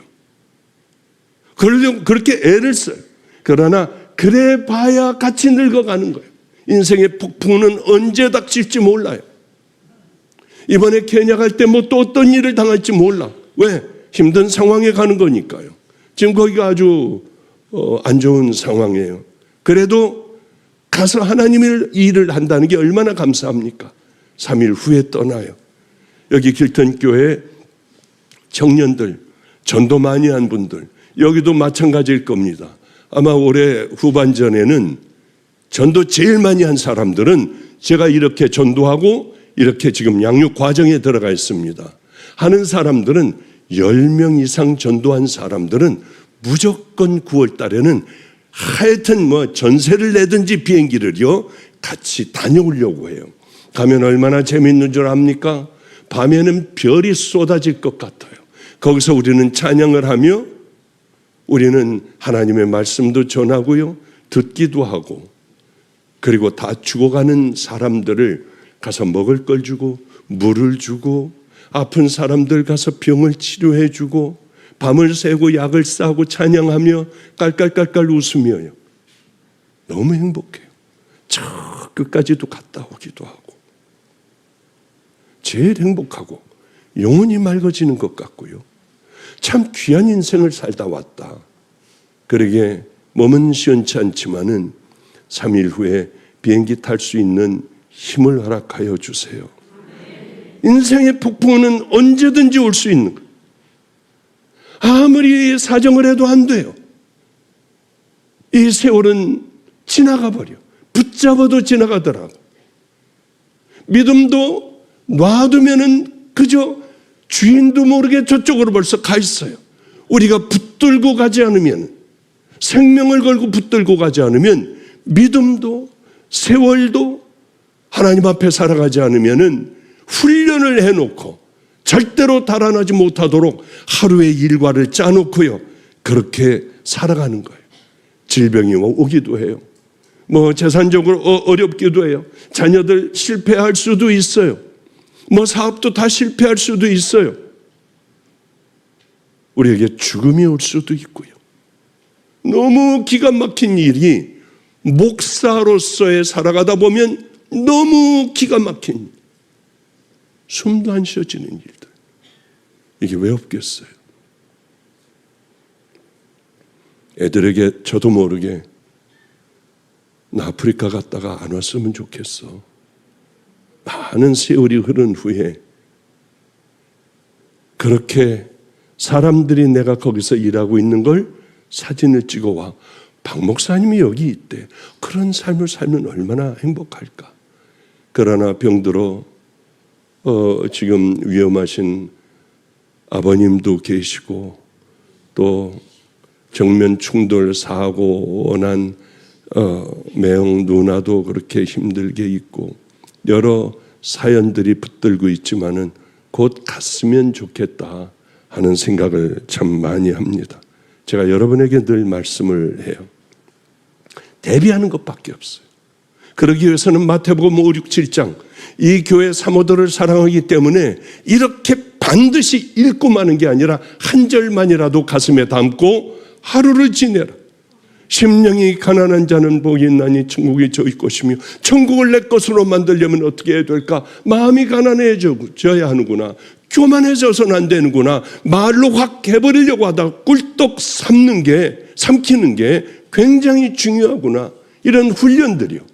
그러려고 그렇게 애를 써요. 그러나 그래 봐야 같이 늙어가는 거예요. 인생의 폭풍은 언제 닥칠지 몰라요. 이번에 케냐 갈 때 뭐 또 어떤 일을 당할지 몰라. 왜? 힘든 상황에 가는 거니까요. 지금 거기가 아주 안 좋은 상황이에요. 그래도 가서 하나님의 일을 한다는 게 얼마나 감사합니까? 3일 후에 떠나요. 여기 길튼 교회 청년들, 전도 많이 한 분들, 여기도 마찬가지일 겁니다. 아마 올해 후반전에는 전도 제일 많이 한 사람들은 제가 이렇게 전도하고 이렇게 지금 양육 과정에 들어가 있습니다. 하는 사람들은 10명 이상 전도한 사람들은 무조건 9월 달에는 하여튼 뭐 전세를 내든지 비행기를요 같이 다녀오려고 해요. 가면 얼마나 재밌는 줄 압니까? 밤에는 별이 쏟아질 것 같아요. 거기서 우리는 찬양을 하며 우리는 하나님의 말씀도 전하고요, 듣기도 하고, 그리고 다 죽어가는 사람들을 가서 먹을 걸 주고 물을 주고, 아픈 사람들 가서 병을 치료해 주고, 밤을 새고 약을 싸고 찬양하며 깔깔깔깔 웃으며요. 너무 행복해요. 저 끝까지도 갔다 오기도 하고, 제일 행복하고 영혼이 맑아지는 것 같고요. 참 귀한 인생을 살다 왔다. 그러게 몸은 시원치 않지만은 3일 후에 비행기 탈 수 있는 힘을 허락하여 주세요. 인생의 폭풍은 언제든지 올 수 있는 거예요. 아무리 사정을 해도 안 돼요. 이 세월은 지나가 버려. 붙잡아도 지나가더라고. 믿음도 놔두면은 그저 주인도 모르게 저쪽으로 벌써 가 있어요. 우리가 붙들고 가지 않으면, 생명을 걸고 붙들고 가지 않으면 믿음도 세월도 하나님 앞에 살아가지 않으면은 훈련을 해놓고 절대로 달아나지 못하도록 하루의 일과를 짜놓고요, 그렇게 살아가는 거예요. 질병이 오기도 해요. 재산적으로 어렵기도 해요. 자녀들 실패할 수도 있어요. 사업도 다 실패할 수도 있어요. 우리에게 죽음이 올 수도 있고요. 너무 기가 막힌 일이 목사로서의 살아가다 보면 너무 기가 막힌, 숨도 안 쉬어지는 일들. 이게 왜 없겠어요? 애들에게 저도 모르게 나 아프리카 갔다가 안 왔으면 좋겠어. 많은 세월이 흐른 후에 그렇게 사람들이 내가 거기서 일하고 있는 걸 사진을 찍어와 박 목사님이 여기 있대. 그런 삶을 살면 얼마나 행복할까. 그러나 병들어 지금 위험하신 아버님도 계시고, 또 정면 충돌 사고 난 매형 누나도 그렇게 힘들게 있고, 여러 사연들이 붙들고 있지만은 곧 갔으면 좋겠다 하는 생각을 참 많이 합니다. 제가 여러분에게 늘 말씀을 해요. 대비하는 것밖에 없어요. 그러기 위해서는 마태복음 5, 6, 7장 이 교회 사모들을 사랑하기 때문에 이렇게 반드시 읽고 마는 게 아니라 한 절만이라도 가슴에 담고 하루를 지내라. 심령이 가난한 자는 복이 있나니 천국이 저희 것이며, 천국을 내 것으로 만들려면 어떻게 해야 될까? 마음이 가난해져야 하는구나. 교만해져서는 안 되는구나. 말로 확 해버리려고 하다가 꿀떡 삼키는 게 굉장히 중요하구나. 이런 훈련들이요.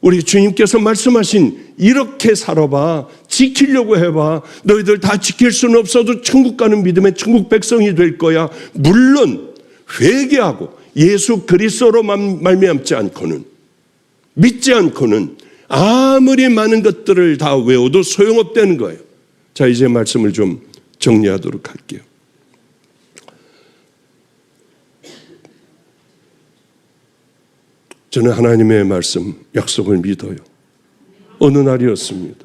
우리 주님께서 말씀하신 이렇게 살아봐, 지키려고 해봐. 너희들 다 지킬 수는 없어도 천국 가는 믿음의 천국 백성이 될 거야. 물론 회개하고 예수 그리스도로 말미암지 않고는, 믿지 않고는 아무리 많은 것들을 다 외워도 소용없다는 거예요. 자, 이제 말씀을 좀 정리하도록 할게요. 저는 하나님의 말씀, 약속을 믿어요. 어느 날이었습니다.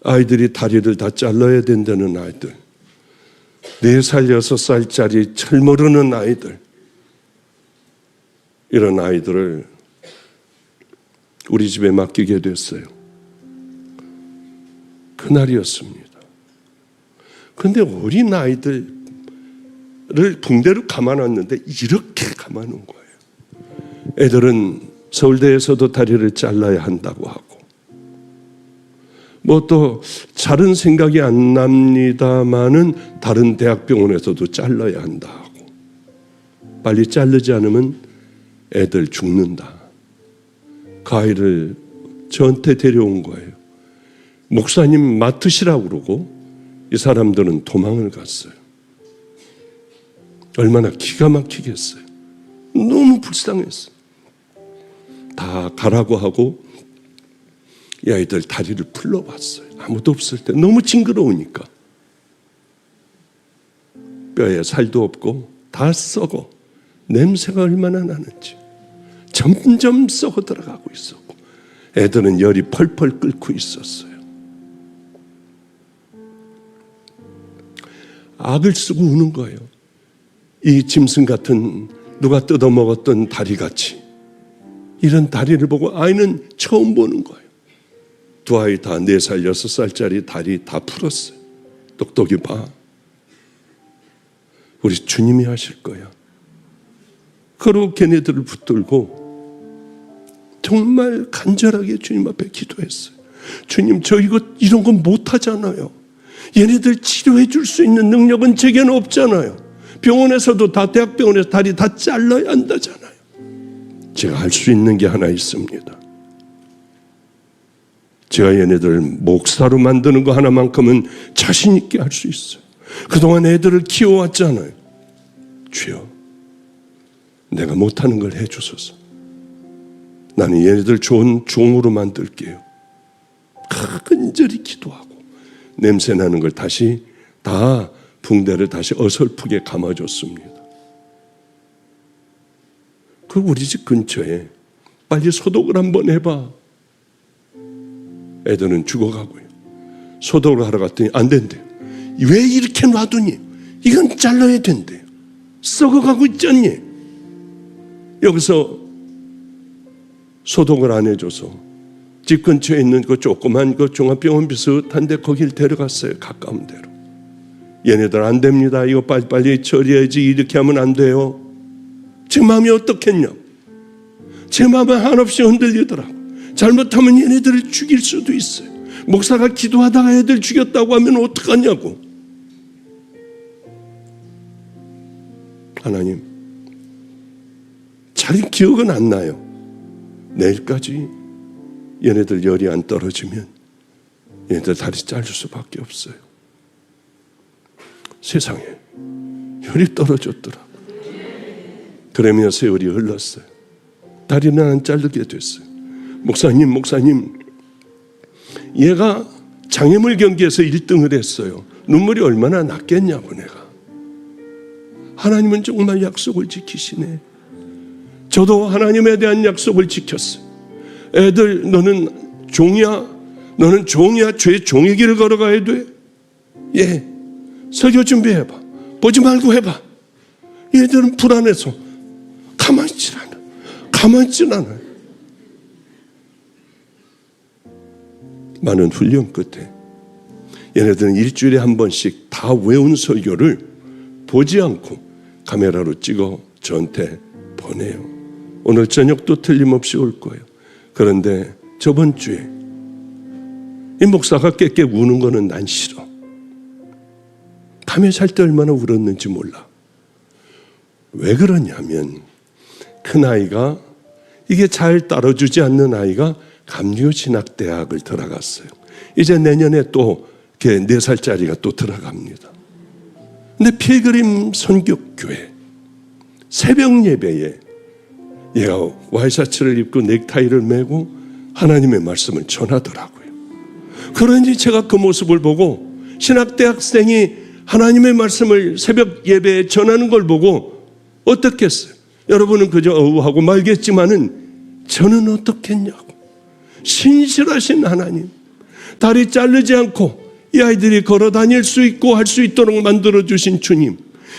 아이들이 다리를 다 잘라야 된다는 아이들, 4살, 6살짜리 철 모르는 아이들, 이런 아이들을 우리 집에 맡기게 됐어요. 그날이었습니다. 그런데 어린 아이들을 붕대로 감아놨는데 이렇게 감아놓은 거예요. 애들은 서울대에서도 다리를 잘라야 한다고 하고, 또 다른 생각이 안 납니다마는 다른 대학병원에서도 잘라야 한다 하고, 빨리 자르지 않으면 애들 죽는다. 그 아이를 저한테 데려온 거예요. 목사님 맡으시라고 그러고 이 사람들은 도망을 갔어요. 얼마나 기가 막히겠어요. 너무 불쌍했어요. 다 가라고 하고 이 아이들 다리를 풀러봤어요. 아무도 없을 때. 너무 징그러우니까. 뼈에 살도 없고 다 썩어. 냄새가 얼마나 나는지. 점점 썩어 들어가고 있었고, 애들은 열이 펄펄 끓고 있었어요. 악을 쓰고 우는 거예요. 이 짐승 같은, 누가 뜯어먹었던 다리같이. 이런 다리를 보고 아이는 처음 보는 거예요. 두 아이 다 4살, 6살짜리 다리 다 풀었어요. 똑똑히 봐. 우리 주님이 하실 거야. 그러고 걔네들을 붙들고 정말 간절하게 주님 앞에 기도했어요. 주님, 저 이런 건 못하잖아요. 얘네들 치료해 줄 수 있는 능력은 제게는 없잖아요. 병원에서도 다, 대학병원에서 다리 다 잘라야 한다잖아요. 제가 할 수 있는 게 하나 있습니다. 제가 얘네들을 목사로 만드는 거 하나만큼은 자신 있게 할 수 있어요. 그동안 애들을 키워왔잖아요. 주여, 내가 못하는 걸 해주소서. 나는 얘네들 좋은 종으로 만들게요. 간절히 기도하고 냄새나는 걸 다시 다 붕대를 다시 어설프게 감아줬습니다. 그 우리 집 근처에 빨리 소독을 한번 해봐. 애들은 죽어가고요. 소독을 하러 갔더니 안 된대요. 왜 이렇게 놔두니? 이건 잘라야 된대요. 썩어가고 있잖니. 여기서 소독을 안 해줘서 집 근처에 있는 그 조그만 그 종합병원 비슷한데 거길 데려갔어요. 가까운 데로. 얘네들 안 됩니다. 이거 빨리빨리 처리해야지. 이렇게 하면 안 돼요. 제 마음이 어떻겠냐? 제 마음은 한없이 흔들리더라고. 잘못하면 얘네들을 죽일 수도 있어요. 목사가 기도하다가 애들 죽였다고 하면 어떡하냐고. 하나님, 잘 기억은 안 나요. 내일까지 얘네들 열이 안 떨어지면 얘네들 다리 자를 수밖에 없어요. 세상에 열이 떨어졌더라. 그러며 세월이 흘렀어요. 다리는 안 자르게 됐어요. 목사님, 얘가 장애물 경기에서 1등을 했어요. 눈물이 얼마나 났겠냐고. 내가 하나님은 정말 약속을 지키시네. 저도 하나님에 대한 약속을 지켰어요. 애들, 너는 종이야. 너는 종이야. 죄의 종의 길을 걸어가야 돼. 예, 설교 준비해봐. 보지 말고 해봐. 얘들은 불안해서 가만히 있질 않아요. 많은 훈련 끝에 얘네들은 일주일에 한 번씩 다 외운 설교를 보지 않고 카메라로 찍어 저한테 보내요. 오늘 저녁도 틀림없이 올 거예요. 그런데 저번 주에 이 목사가 깨깨 우는 거는 난 싫어. 밤에 잘 때 얼마나 울었는지 몰라. 왜 그러냐면 큰아이가, 이게 잘 따라주지 않는 아이가 감리교진학대학을 들어갔어요. 이제 내년에 또 4살짜리가 또 들어갑니다. 근데 필그림 선교교회 새벽 예배에 얘가 와이셔츠를 입고 넥타이를 메고 하나님의 말씀을 전하더라고요. 그러니 제가 그 모습을 보고 신학대학생이 하나님의 말씀을 새벽 예배에 전하는 걸 보고 어떻겠어요? 여러분은 그저 어우하고 말겠지만은 저는 어떻겠냐고. 신실하신 하나님, 다리 자르지 않고 이 아이들이 걸어 다닐 수 있고 할 수 있도록 만들어주신 주님,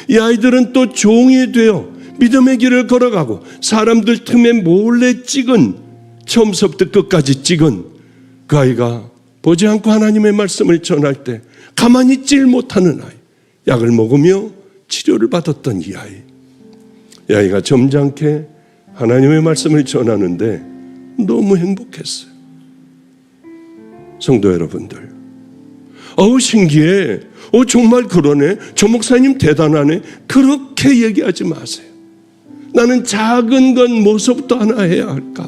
이 아이들은 또 종이 되어 믿음의 길을 걸어가고 사람들 틈에 몰래 찍은, 처음부터 끝까지 찍은 그 아이가 보지 않고 하나님의 말씀을 전할 때 가만히 있질 못하는 아이, 약을 먹으며 치료를 받았던 이 아이, 이 아이가 점잖게 하나님의 말씀을 전하는데 너무 행복했어요. 성도 여러분들, 신기해. 정말 그러네. 저 목사님 대단하네. 그렇게 얘기하지 마세요. 나는 작은 건 뭐서부터 하나 해야 할까?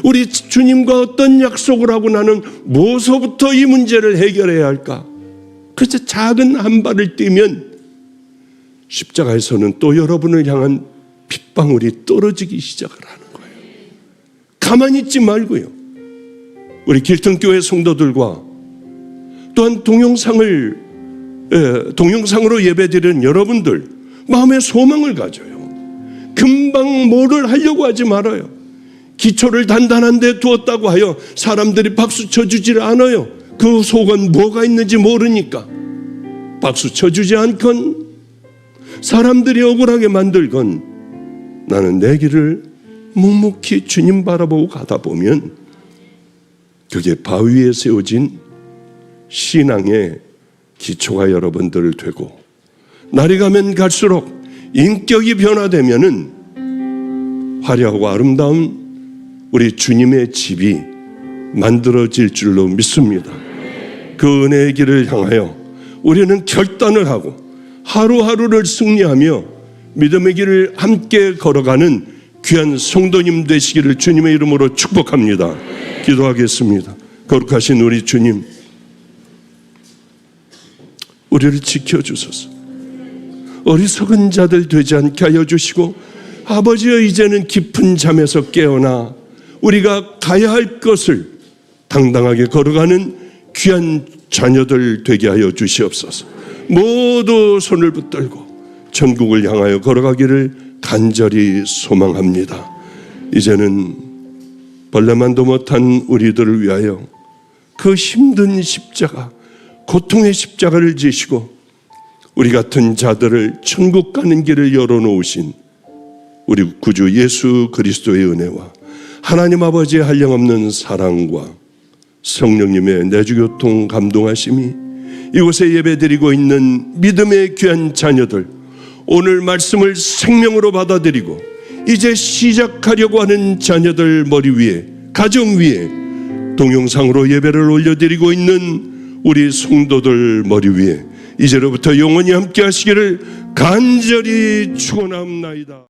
우리 주님과 어떤 약속을 하고 나는 뭐서부터 이 문제를 해결해야 할까? 그래서 작은 한 발을 뛰면 십자가에서는 또 여러분을 향한 빗방울이 떨어지기 시작을 하는 거예요. 가만히 있지 말고요. 우리 길등교회 성도들과 또한 동영상으로 예배드리는 여러분들, 마음의 소망을 가져요. 금방 뭐를 하려고 하지 말아요. 기초를 단단한 데 두었다고 하여 사람들이 박수 쳐주질 않아요. 그 속은 뭐가 있는지 모르니까. 박수 쳐주지 않건 사람들이 억울하게 만들건 나는 내 길을 묵묵히 주님 바라보고 가다 보면 그게 바위에 세워진 신앙의 기초가 여러분들 되고, 날이 가면 갈수록 인격이 변화되면은 화려하고 아름다운 우리 주님의 집이 만들어질 줄로 믿습니다. 그 은혜의 길을 향하여 우리는 결단을 하고 하루하루를 승리하며 믿음의 길을 함께 걸어가는 귀한 성도님 되시기를 주님의 이름으로 축복합니다. 기도하겠습니다. 거룩하신 우리 주님, 우리를 지켜주소서. 어리석은 자들 되지 않게 하여 주시고, 아버지여, 이제는 깊은 잠에서 깨어나 우리가 가야 할 것을 당당하게 걸어가는 귀한 자녀들 되게 하여 주시옵소서. 모두 손을 붙들고 천국을 향하여 걸어가기를 간절히 소망합니다. 이제는 벌레만도 못한 우리들을 위하여 그 힘든 십자가, 고통의 십자가를 지시고 우리 같은 자들을 천국 가는 길을 열어놓으신 우리 구주 예수 그리스도의 은혜와 하나님 아버지의 한량없는 사랑과 성령님의 내주교통 감동하심이 이곳에 예배드리고 있는 믿음의 귀한 자녀들, 오늘 말씀을 생명으로 받아들이고 이제 시작하려고 하는 자녀들 머리 위에, 가정 위에 동영상으로 예배를 올려드리고 있는 우리 성도들 머리 위에 이제로부터 영원히 함께 하시기를 간절히 축원합니다.